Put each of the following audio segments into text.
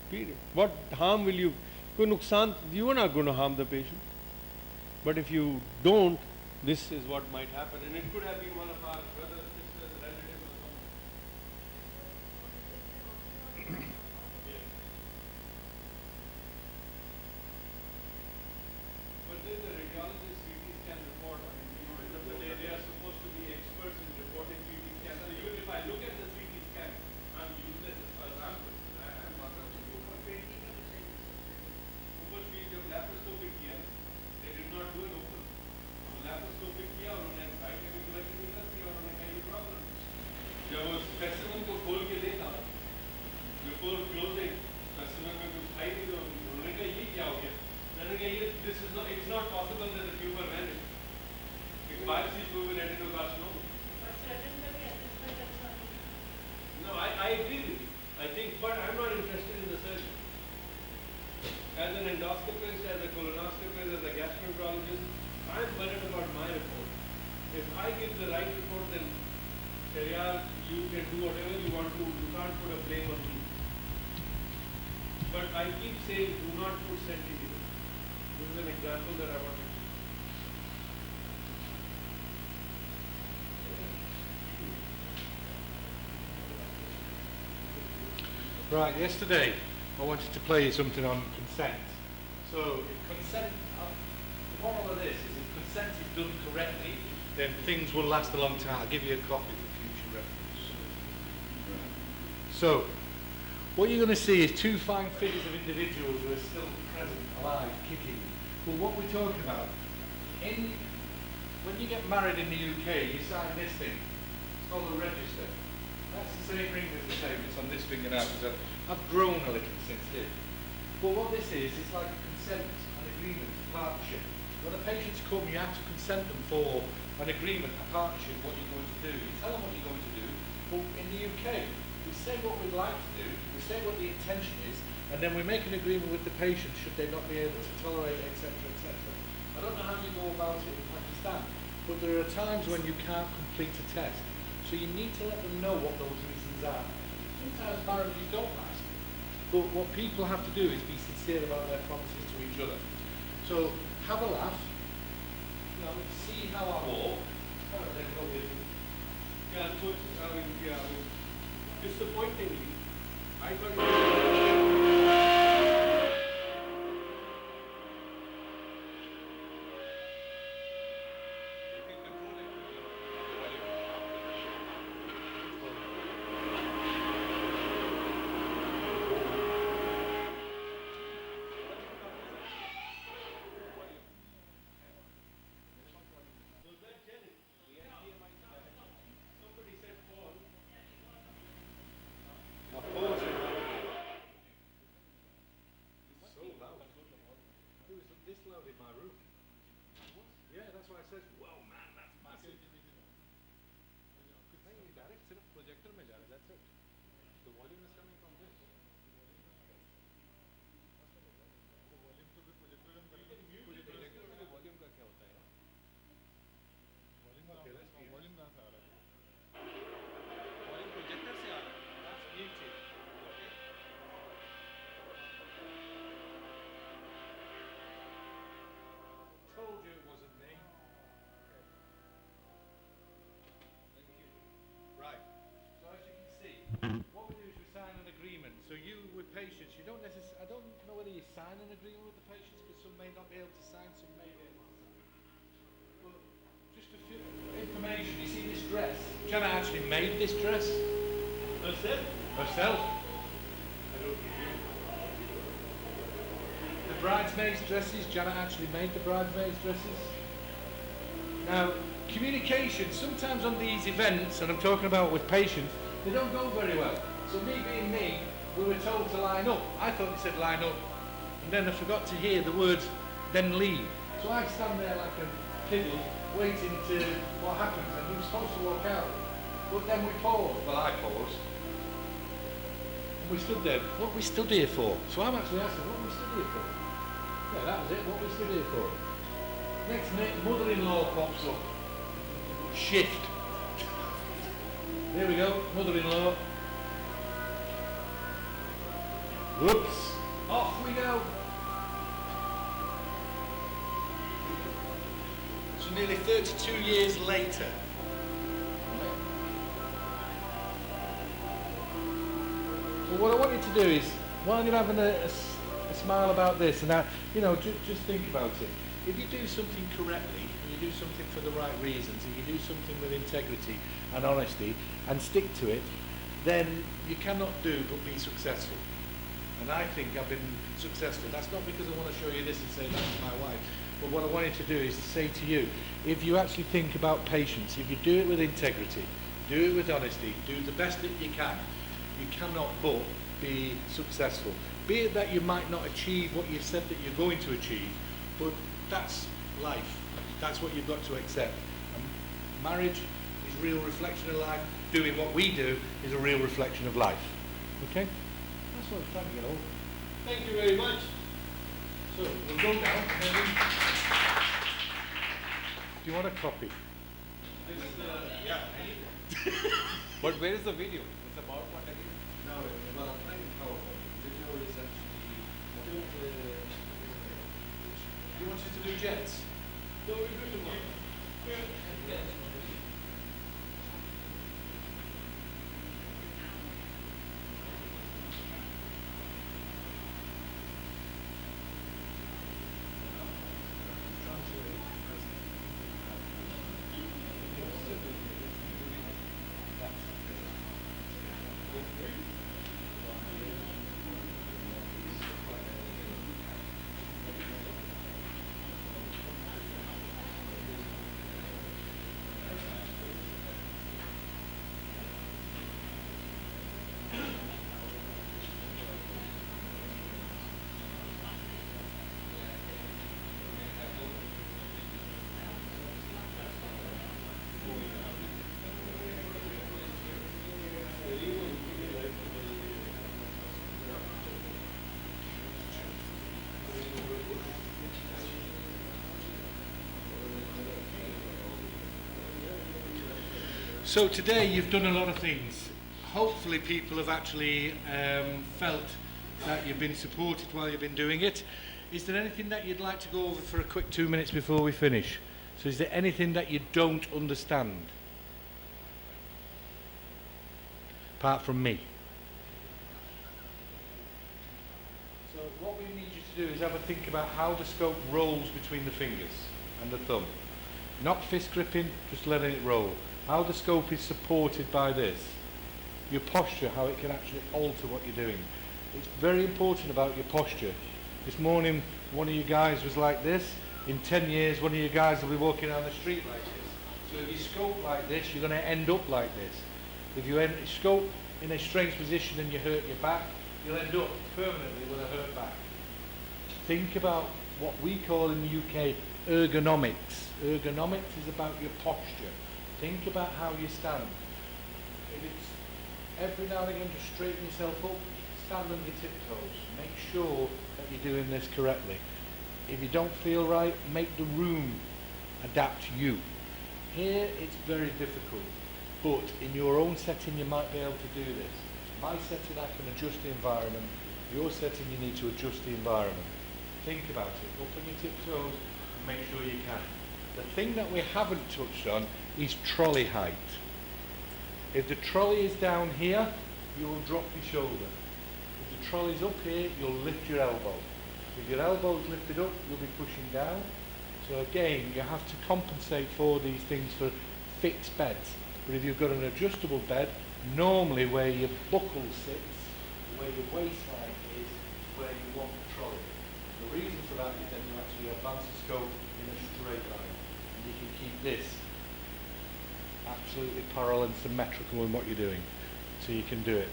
Period. What harm will you? कोई नुकसान, you are not going to harm the patient. But if you don't, this is what might happen, and it could have been one of our brothers, sisters, relatives, or someone. But then the radiologist CT scan report, I mean, end of the day, they are supposed to be experts in reporting CT scans. So even if I look at the CT scan, I'm useless as far as I'm concerned. I'm not going to do it. ऊपर भी जब laparoscopic किया, they did not do it open. laparoscopic किया और उन्होंने scientific method कर दिया और उन्होंने कहा ये problem है. जब वो specimen को खोल के देखा, before closing, specimen में कुछ था ही नहीं तो उन्होंने कहा ये क्या हो गया? मैंने कहा ये this is not, it's not possible that the tumor vanished. एक biopsy proven adenocarcinoma. No, I agree with you. I think, but I'm not interested in the surgeon. As an endoscopist, as a colonoscopist, as a gastroenterologist, I'm worried about my report. If I give the right report, then Sharia, you can do whatever you want to. You can't put a blame on me. But I keep saying, do not put centimeters. This is an example that I want to give. Right, yesterday I wanted to play you something on consent. So, if consent, the moral of this is if consent is done correctly, then things will last a long time. I'll give you a copy for future reference. Right. So, what you're going to see is two fine figures of individuals who are still present, alive, kicking. Well, what we're talking about, when you get married in the UK, you sign this thing. It's called a register. That's the same ring as the same. It's on this finger now because I've grown a little since then. But what this is, it's like a consent, an agreement, a partnership. When the patients come, you have to consent them for an agreement, a partnership, what you're going to do. You tell them what you're going to do. But in the UK, we say what we'd like to do, we say what the intention is, and then we make an agreement with the patient should they not be able to tolerate, etc., etc. I don't know how you go about it in Pakistan, but there are times when you can't complete a test. So you need to let them know what those reasons are. Sometimes marriages don't last, but what people have to do is be sincere about their promises to each other. So have a laugh, you know, see how I walk, and then go with you. Yeah, unfortunately, disappointingly, I got. What we do is we sign an agreement. So you, with patients, you don't necessarily, I don't know whether you sign an agreement with the patients because some may not be able to sign, some may be able to sign. But just a few information, you see this dress? Jana actually made this dress. Herself? Herself. The bridesmaids' dresses, Jana actually made the bridesmaids' dresses. Now, communication, sometimes on these events, and I'm talking about with patients, they don't go very well. So me being me, we were told to line up. I thought they said line up. And then I forgot to hear the words, then leave. So I stand there like a fiddle, waiting to what happens, and we were supposed to walk out. But then we paused. Well, I paused. And we stood there. What we stood here for? So I'm actually asking, what we stood here for? Yeah, that was it, what we stood here for. Next minute, mother-in-law pops up. Shift. There we go, mother-in-law. Whoops. Off we go. So nearly 32 years later. So what I want you to do is, while you're having a smile about this, and that, you know, just think about it. If you do something correctly, and you do something for the right reasons, and you do something with integrity and honesty, and stick to it, then you cannot do but be successful. And I think I've been successful. That's not because I want to show you this and say that's my wife, but what I want you to do is to say to you, if you actually think about patience, if you do it with integrity, do it with honesty, do the best that you cannot but be successful. Be it that you might not achieve what you've said that you're going to achieve, but that's life. That's what you've got to accept. And marriage is a real reflection of life. Doing what we do is a real reflection of life. Okay? That's what I was trying to get over. Thank you very much. So, we'll go now. Do you want a copy? Yeah. But where is the video? It's about what again? No, well, I'm playing PowerPoint. Video is actually... Do you want us to do jets? No, we do tomorrow. So today you've done a lot of things. Hopefully people have actually felt that you've been supported while you've been doing it. Is there anything that you'd like to go over for a quick 2 minutes before we finish? So is there anything that you don't understand? Apart from me. So what we need you to do is have a think about how the scope rolls between the fingers and the thumb. Not fist gripping, just letting it roll. How the scope is supported by this. Your posture, how it can actually alter what you're doing. It's very important about your posture. This morning, one of you guys was like this. In 10 years, one of you guys will be walking down the street like this. So if you scope like this, you're going to end up like this. If you scope in a strange position and you hurt your back, you'll end up permanently with a hurt back. Think about what we call in the UK ergonomics. Ergonomics is about your posture. Think about how you stand. If it's every now and again just straighten yourself up, stand on your tiptoes. Make sure that you're doing this correctly. If you don't feel right, make the room adapt to you. Here it's very difficult, but in your own setting you might be able to do this. My setting I can adjust the environment. Your setting you need to adjust the environment. Think about it. Up on your tiptoes and make sure you can. The thing that we haven't touched on is trolley height. If the trolley is down here, you will drop your shoulder. If the trolley's up here, you'll lift your elbow. If your elbow's lifted up, you'll be pushing down. So again, you have to compensate for these things for fixed beds. But if you've got an adjustable bed, normally where your buckle sits, where your waistline is where you want the trolley. The reason for that is then you actually advance the scope in a straight line. And you can keep this absolutely parallel and symmetrical in what you're doing. So you can do it.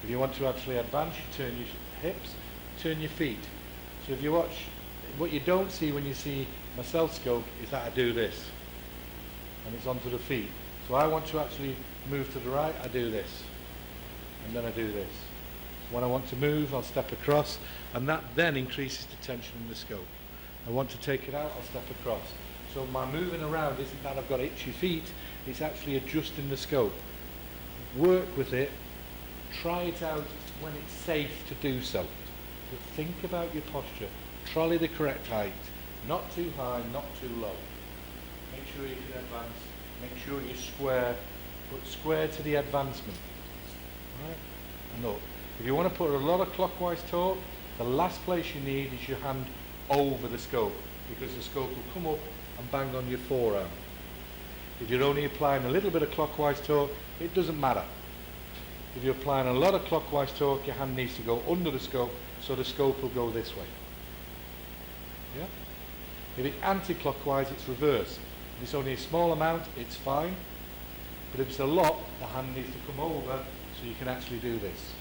If you want to actually advance, you turn your hips, turn your feet. So if you watch, what you don't see when you see my self-scope is that I do this. And it's onto the feet. So I want to actually move to the right, I do this. And then I do this. When I want to move, I'll step across, and that then increases the tension in the scope. I want to take it out, I'll step across. So my moving around isn't that I've got itchy feet, it's actually adjusting the scope. Work with it, try it out when it's safe to do so. But think about your posture. Trolley the correct height. Not too high, not too low. Make sure you can advance. Make sure you're square, but square to the advancement. Right? And look, if you want to put a lot of clockwise torque, the last place you need is your hand over the scope, because the scope will come up and bang on your forearm. If you're only applying a little bit of clockwise torque, it doesn't matter. If you're applying a lot of clockwise torque, your hand needs to go under the scope, so the scope will go this way. Yeah? If it's anti-clockwise, it's reverse. If it's only a small amount, it's fine. But if it's a lot, the hand needs to come over so you can actually do this.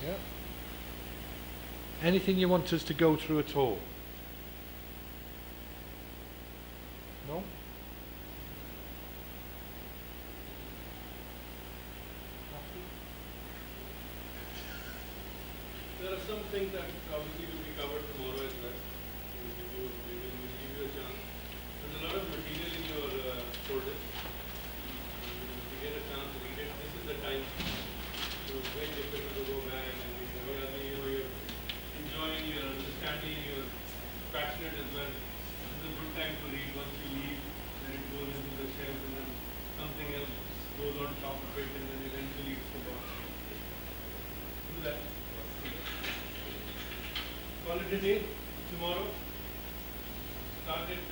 Yeah? Anything you want us to go through at all? No? There are some things that obviously will be covered tomorrow as well. We will give you a chance. There's a lot of material in your folder. If you get a chance to read it, this is the time. So it's very difficult to go back and read. You're enjoying, you're understanding, you're passionate as well. This is a good time to read. Once you leave, then it goes into the shelf, and then something else goes on top of it, and then eventually it's forgotten. Do that. Call it a day tomorrow. Start at